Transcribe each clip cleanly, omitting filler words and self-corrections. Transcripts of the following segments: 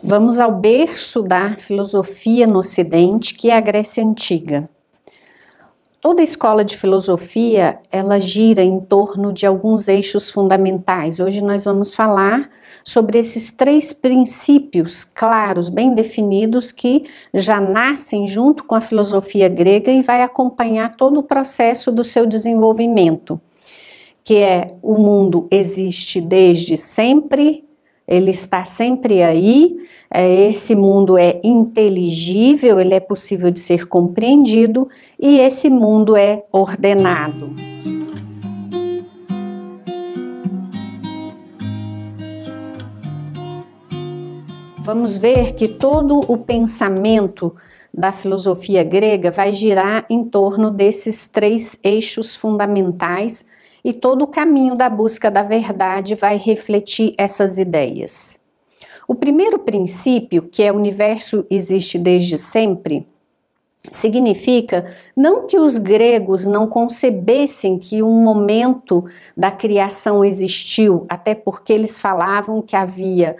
Vamos ao berço da filosofia no Ocidente, que é a Grécia Antiga. Toda escola de filosofia, ela gira em torno de alguns eixos fundamentais. Hoje nós vamos falar sobre esses 3 princípios claros, bem definidos, que já nascem junto com a filosofia grega e vai acompanhar todo o processo do seu desenvolvimento, que é: o mundo existe desde sempre, ele está sempre aí, esse mundo é inteligível, ele é possível de ser compreendido e esse mundo é ordenado. Vamos ver que todo o pensamento da filosofia grega vai girar em torno desses 3 eixos fundamentais e todo o caminho da busca da verdade vai refletir essas ideias. O primeiro princípio, que é o universo existe desde sempre, significa não que os gregos não concebessem que um momento da criação existiu, até porque eles falavam que havia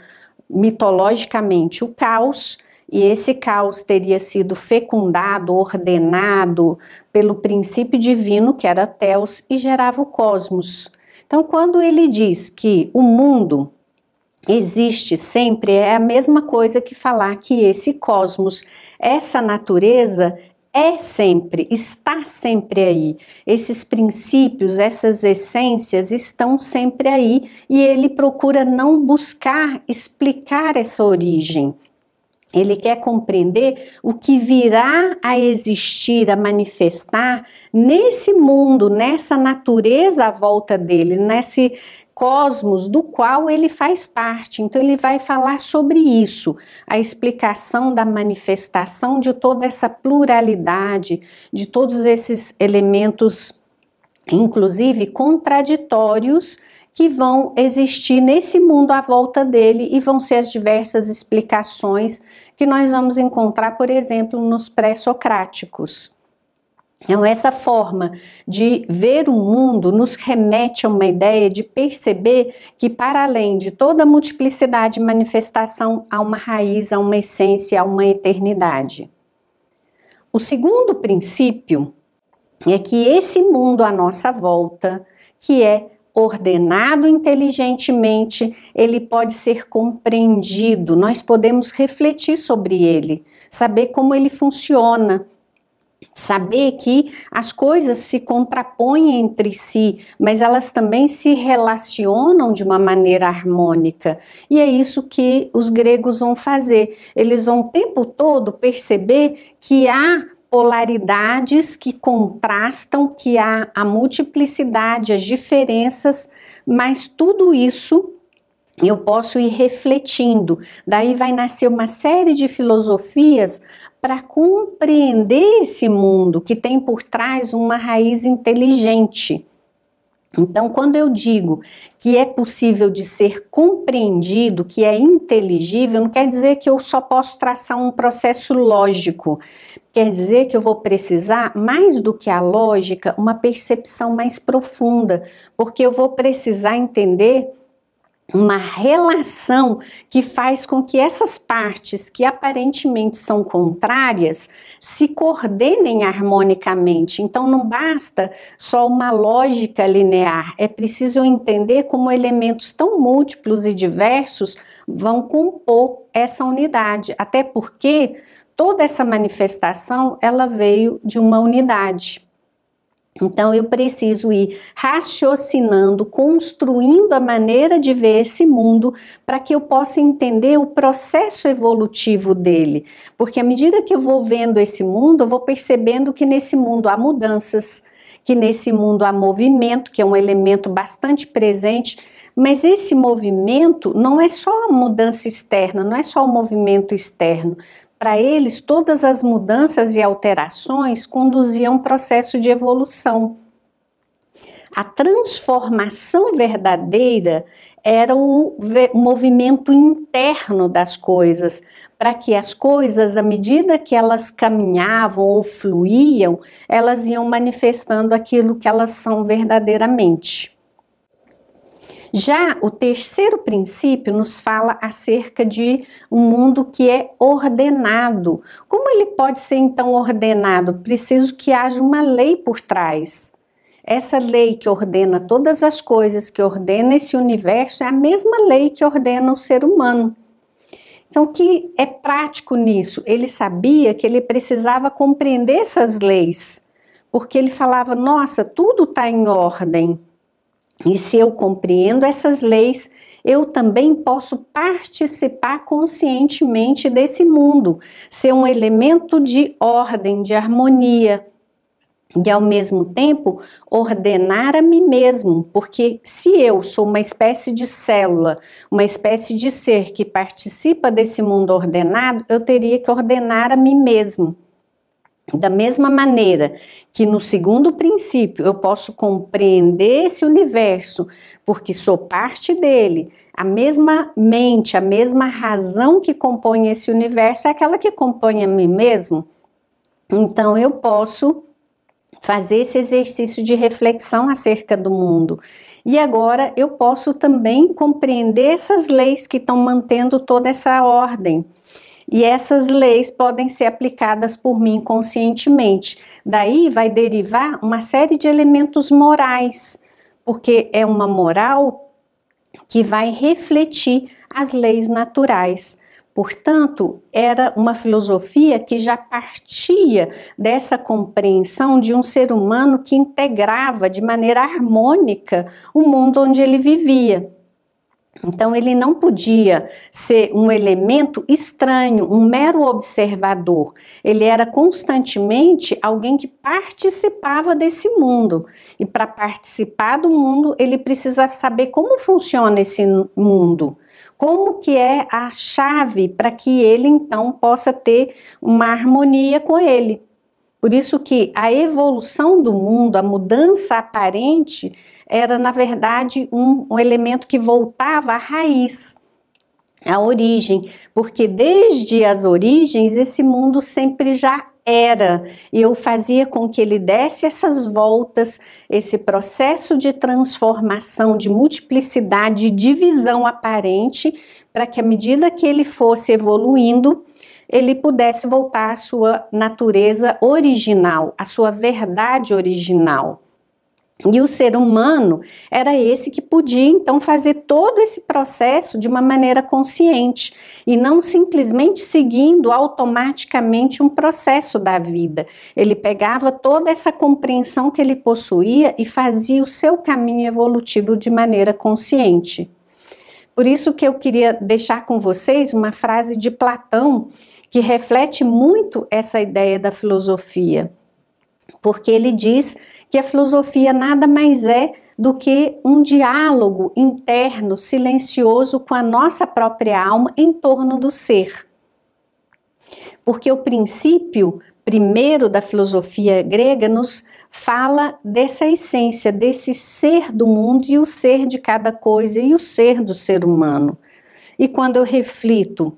mitologicamente o caos, e esse caos teria sido fecundado, ordenado pelo princípio divino, que era Theos, e gerava o cosmos. Então, quando ele diz que o mundo existe sempre, é a mesma coisa que falar que esse cosmos, essa natureza, é sempre, está sempre aí. Esses princípios, essas essências estão sempre aí e ele procura não buscar explicar essa origem. Ele quer compreender o que virá a existir, a manifestar nesse mundo, nessa natureza à volta dele, nesse cosmos do qual ele faz parte. Então ele vai falar sobre isso, a explicação da manifestação de toda essa pluralidade, de todos esses elementos, inclusive contraditórios, que vão existir nesse mundo à volta dele e vão ser as diversas explicações que nós vamos encontrar, por exemplo, nos pré-socráticos. Então, essa forma de ver o mundo nos remete a uma ideia de perceber que, para além de toda a multiplicidade de manifestação, há uma raiz, há uma essência, há uma eternidade. O segundo princípio é que esse mundo à nossa volta, que é ordenado inteligentemente, ele pode ser compreendido, nós podemos refletir sobre ele, saber como ele funciona, saber que as coisas se contrapõem entre si, mas elas também se relacionam de uma maneira harmônica. E é isso que os gregos vão fazer. Eles vão o tempo todo perceber que há polaridades que contrastam, que há a multiplicidade, as diferenças, mas tudo isso eu posso ir refletindo. Daí vai nascer uma série de filosofias para compreender esse mundo que tem por trás uma raiz inteligente. Então, quando eu digo que é possível de ser compreendido, que é inteligível, não quer dizer que eu só posso traçar um processo lógico. Quer dizer que eu vou precisar, mais do que a lógica, uma percepção mais profunda, porque eu vou precisar entender uma relação que faz com que essas partes que aparentemente são contrárias se coordenem harmonicamente. Então não basta só uma lógica linear, é preciso eu entender como elementos tão múltiplos e diversos vão compor essa unidade, até porque toda essa manifestação ela veio de uma unidade. Então eu preciso ir raciocinando, construindo a maneira de ver esse mundo para que eu possa entender o processo evolutivo dele. Porque à medida que eu vou vendo esse mundo, eu vou percebendo que nesse mundo há mudanças, que nesse mundo há movimento, que é um elemento bastante presente, mas esse movimento não é só a mudança externa, não é só o movimento externo. Para eles, todas as mudanças e alterações conduziam a um processo de evolução. A transformação verdadeira era o movimento interno das coisas, para que as coisas, à medida que elas caminhavam ou fluíam, elas iam manifestando aquilo que elas são verdadeiramente. Já o terceiro princípio nos fala acerca de um mundo que é ordenado. Como ele pode ser então ordenado? Preciso que haja uma lei por trás. Essa lei que ordena todas as coisas, que ordena esse universo, é a mesma lei que ordena o ser humano. Então, o que é prático nisso? Ele sabia que ele precisava compreender essas leis, porque ele falava, nossa, tudo está em ordem. E se eu compreendo essas leis, eu também posso participar conscientemente desse mundo, ser um elemento de ordem, de harmonia, e ao mesmo tempo ordenar a mim mesmo, porque se eu sou uma espécie de célula, uma espécie de ser que participa desse mundo ordenado, eu teria que ordenar a mim mesmo. Da mesma maneira que no segundo princípio eu posso compreender esse universo, porque sou parte dele, a mesma mente, a mesma razão que compõe esse universo é aquela que compõe a mim mesmo, então eu posso fazer esse exercício de reflexão acerca do mundo. E agora eu posso também compreender essas leis que estão mantendo toda essa ordem. E essas leis podem ser aplicadas por mim conscientemente. Daí vai derivar uma série de elementos morais, porque é uma moral que vai refletir as leis naturais. Portanto, era uma filosofia que já partia dessa compreensão de um ser humano que integrava de maneira harmônica o mundo onde ele vivia. Então, ele não podia ser um elemento estranho, um mero observador. Ele era constantemente alguém que participava desse mundo. E para participar do mundo, ele precisa saber como funciona esse mundo. Como que é a chave para que ele, então, possa ter uma harmonia com ele. Por isso que a evolução do mundo, a mudança aparente, era, na verdade, um elemento que voltava à raiz, à origem, porque desde as origens esse mundo sempre já era, e eu fazia com que ele desse essas voltas, esse processo de transformação, de multiplicidade, de divisão aparente, para que à medida que ele fosse evoluindo, ele pudesse voltar à sua natureza original, à sua verdade original. E o ser humano era esse que podia então fazer todo esse processo de uma maneira consciente e não simplesmente seguindo automaticamente um processo da vida. Ele pegava toda essa compreensão que ele possuía e fazia o seu caminho evolutivo de maneira consciente. Por isso que eu queria deixar com vocês uma frase de Platão que reflete muito essa ideia da filosofia, porque ele diz que a filosofia nada mais é do que um diálogo interno, silencioso com a nossa própria alma em torno do ser. Porque o princípio primeiro da filosofia grega nos fala dessa essência, desse ser do mundo e o ser de cada coisa e o ser do ser humano. E quando eu reflito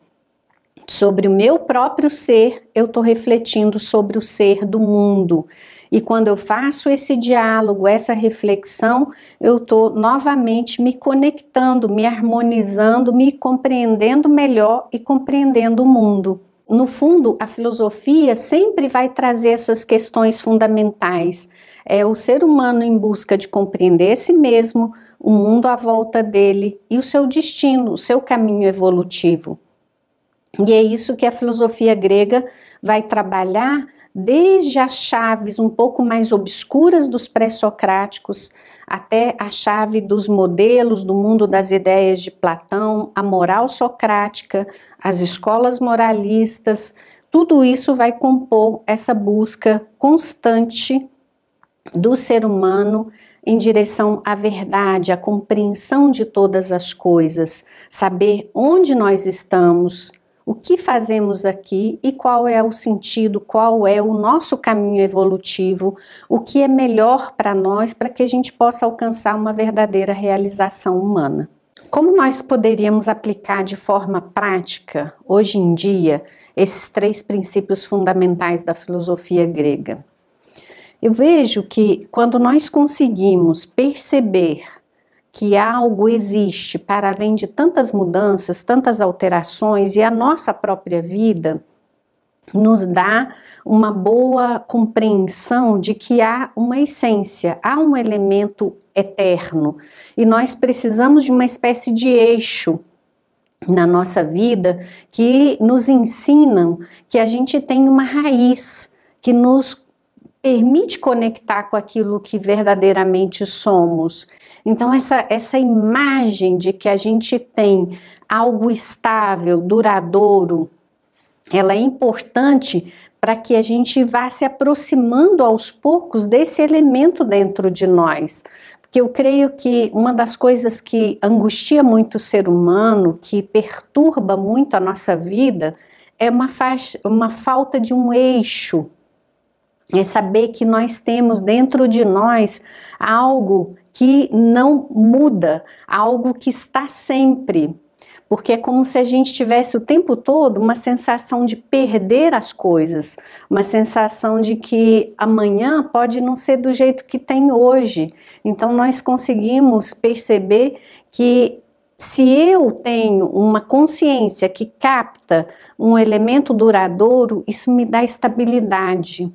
sobre o meu próprio ser, eu estou refletindo sobre o ser do mundo. E quando eu faço esse diálogo, essa reflexão, eu estou novamente me conectando, me harmonizando, me compreendendo melhor e compreendendo o mundo. No fundo, a filosofia sempre vai trazer essas questões fundamentais. É o ser humano em busca de compreender a si mesmo, o mundo à volta dele e o seu destino, o seu caminho evolutivo. E é isso que a filosofia grega vai trabalhar desde as chaves um pouco mais obscuras dos pré-socráticos até a chave dos modelos do mundo das ideias de Platão, a moral socrática, as escolas moralistas, tudo isso vai compor essa busca constante do ser humano em direção à verdade, à compreensão de todas as coisas, saber onde nós estamos, o que fazemos aqui e qual é o sentido, qual é o nosso caminho evolutivo, o que é melhor para nós para que a gente possa alcançar uma verdadeira realização humana. Como nós poderíamos aplicar de forma prática, hoje em dia, esses 3 princípios fundamentais da filosofia grega? Eu vejo que quando nós conseguimos perceber que algo existe para além de tantas mudanças, tantas alterações, e a nossa própria vida nos dá uma boa compreensão de que há uma essência, há um elemento eterno, e nós precisamos de uma espécie de eixo na nossa vida que nos ensinam que a gente tem uma raiz que nos permite conectar com aquilo que verdadeiramente somos. Então essa imagem de que a gente tem algo estável, duradouro, ela é importante para que a gente vá se aproximando aos poucos desse elemento dentro de nós. Porque eu creio que uma das coisas que angustia muito o ser humano, que perturba muito a nossa vida, é uma falta de um eixo. É saber que nós temos dentro de nós algo que não muda, algo que está sempre. Porque é como se a gente tivesse o tempo todo uma sensação de perder as coisas, uma sensação de que amanhã pode não ser do jeito que tem hoje. Então nós conseguimos perceber que se eu tenho uma consciência que capta um elemento duradouro, isso me dá estabilidade.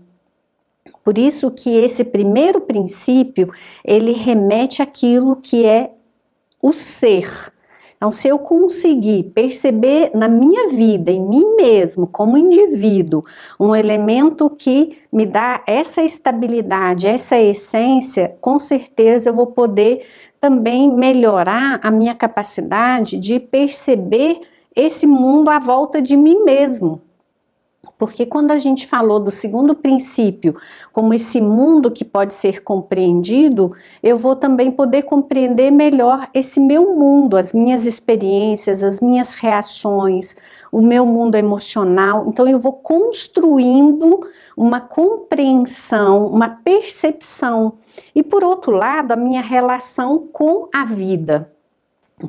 Por isso que esse primeiro princípio, ele remete àquilo que é o ser. Então, se eu conseguir perceber na minha vida, em mim mesmo, como indivíduo, um elemento que me dá essa estabilidade, essa essência, com certeza eu vou poder também melhorar a minha capacidade de perceber esse mundo à volta de mim mesmo. Porque quando a gente falou do segundo princípio, como esse mundo que pode ser compreendido, eu vou também poder compreender melhor esse meu mundo, as minhas experiências, as minhas reações, o meu mundo emocional. Então eu vou construindo uma compreensão, uma percepção. E por outro lado, a minha relação com a vida,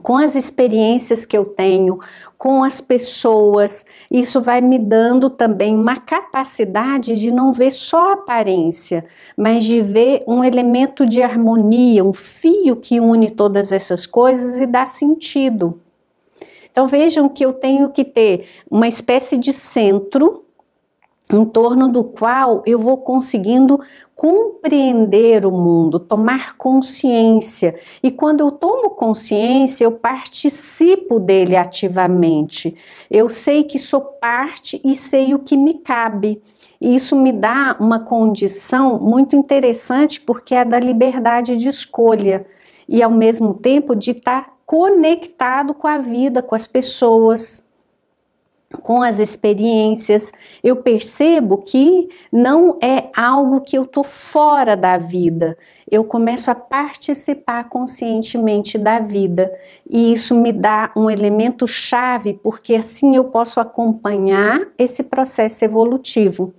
com as experiências que eu tenho, com as pessoas, isso vai me dando também uma capacidade de não ver só a aparência, mas de ver um elemento de harmonia, um fio que une todas essas coisas e dá sentido. Então vejam que eu tenho que ter uma espécie de centro em torno do qual eu vou conseguindo compreender o mundo, tomar consciência. E quando eu tomo consciência, eu participo dele ativamente. Eu sei que sou parte e sei o que me cabe. E isso me dá uma condição muito interessante, porque é da liberdade de escolha. E ao mesmo tempo de estar conectado com a vida, com as pessoas, com as experiências. Eu percebo que não é algo que eu estou fora da vida, eu começo a participar conscientemente da vida, e isso me dá um elemento chave, porque assim eu posso acompanhar esse processo evolutivo.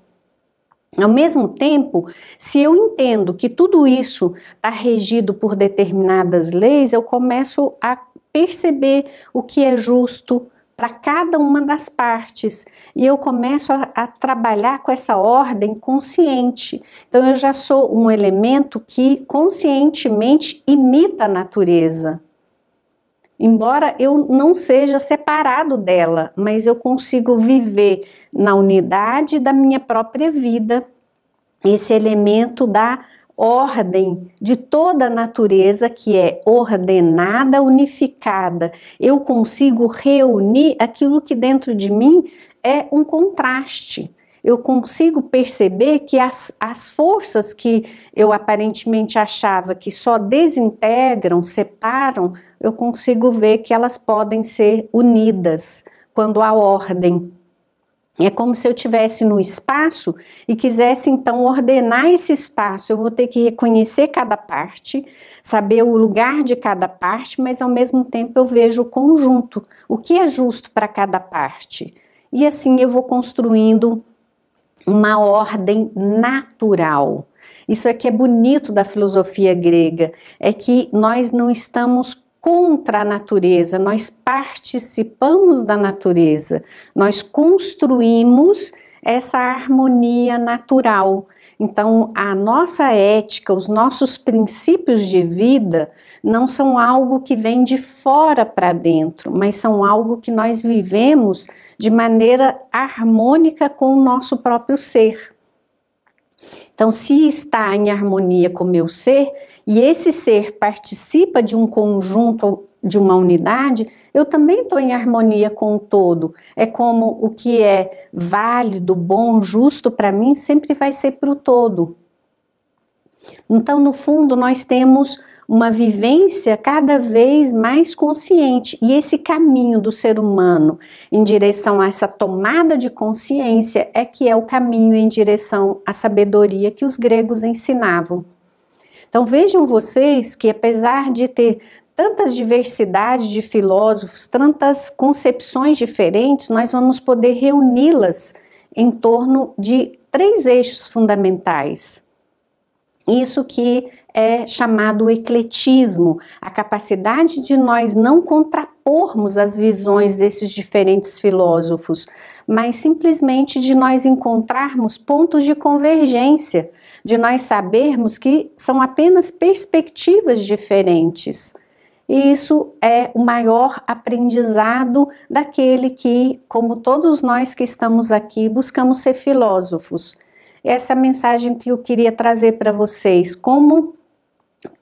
Ao mesmo tempo, se eu entendo que tudo isso está regido por determinadas leis, eu começo a perceber o que é justo para cada uma das partes, e eu começo a trabalhar com essa ordem consciente. Então eu já sou um elemento que conscientemente imita a natureza. Embora eu não seja separado dela, mas eu consigo viver na unidade da minha própria vida, esse elemento da ordem de toda a natureza, que é ordenada, unificada. Eu consigo reunir aquilo que dentro de mim é um contraste. Eu consigo perceber que as forças que eu aparentemente achava que só desintegram, separam, eu consigo ver que elas podem ser unidas quando há ordem. É como se eu estivesse no espaço e quisesse então ordenar esse espaço. Eu vou ter que reconhecer cada parte, saber o lugar de cada parte, mas ao mesmo tempo eu vejo o conjunto, o que é justo para cada parte. E assim eu vou construindo uma ordem natural. Isso é que é bonito da filosofia grega, é que nós não estamos contra a natureza, nós participamos da natureza, nós construímos essa harmonia natural. Então, a nossa ética, os nossos princípios de vida não são algo que vem de fora para dentro, mas são algo que nós vivemos de maneira harmônica com o nosso próprio ser. Então, se está em harmonia com o meu ser, e esse ser participa de um conjunto, de uma unidade, eu também estou em harmonia com o todo. É como o que é válido, bom, justo para mim, sempre vai ser para o todo. Então, no fundo, nós temos uma vivência cada vez mais consciente, e esse caminho do ser humano em direção a essa tomada de consciência é que é o caminho em direção à sabedoria que os gregos ensinavam. Então vejam vocês que, apesar de ter tantas diversidades de filósofos, tantas concepções diferentes, nós vamos poder reuni-las em torno de 3 eixos fundamentais. Isso que é chamado ecletismo, a capacidade de nós não contrapormos as visões desses diferentes filósofos, mas simplesmente de nós encontrarmos pontos de convergência, de nós sabermos que são apenas perspectivas diferentes. E isso é o maior aprendizado daquele que, como todos nós que estamos aqui, buscamos ser filósofos. Essa é a mensagem que eu queria trazer para vocês, como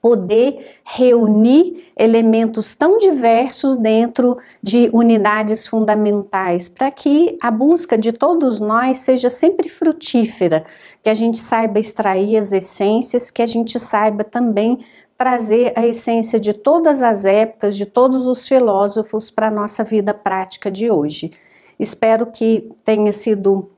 poder reunir elementos tão diversos dentro de unidades fundamentais, para que a busca de todos nós seja sempre frutífera, que a gente saiba extrair as essências, que a gente saiba também trazer a essência de todas as épocas, de todos os filósofos para a nossa vida prática de hoje. Espero que tenha sido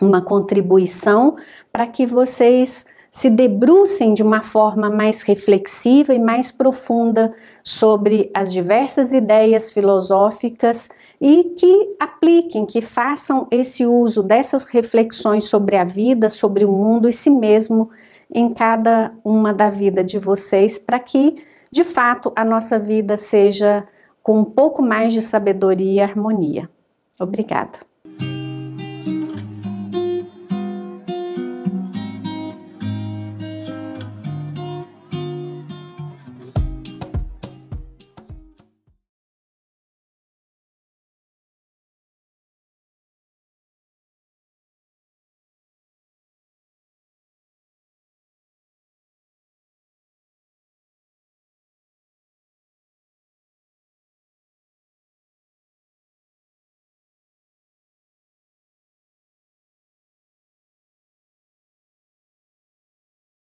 uma contribuição para que vocês se debrucem de uma forma mais reflexiva e mais profunda sobre as diversas ideias filosóficas e que apliquem, que façam esse uso dessas reflexões sobre a vida, sobre o mundo e si mesmo em cada uma da vida de vocês, para que, de fato, a nossa vida seja com um pouco mais de sabedoria e harmonia. Obrigada.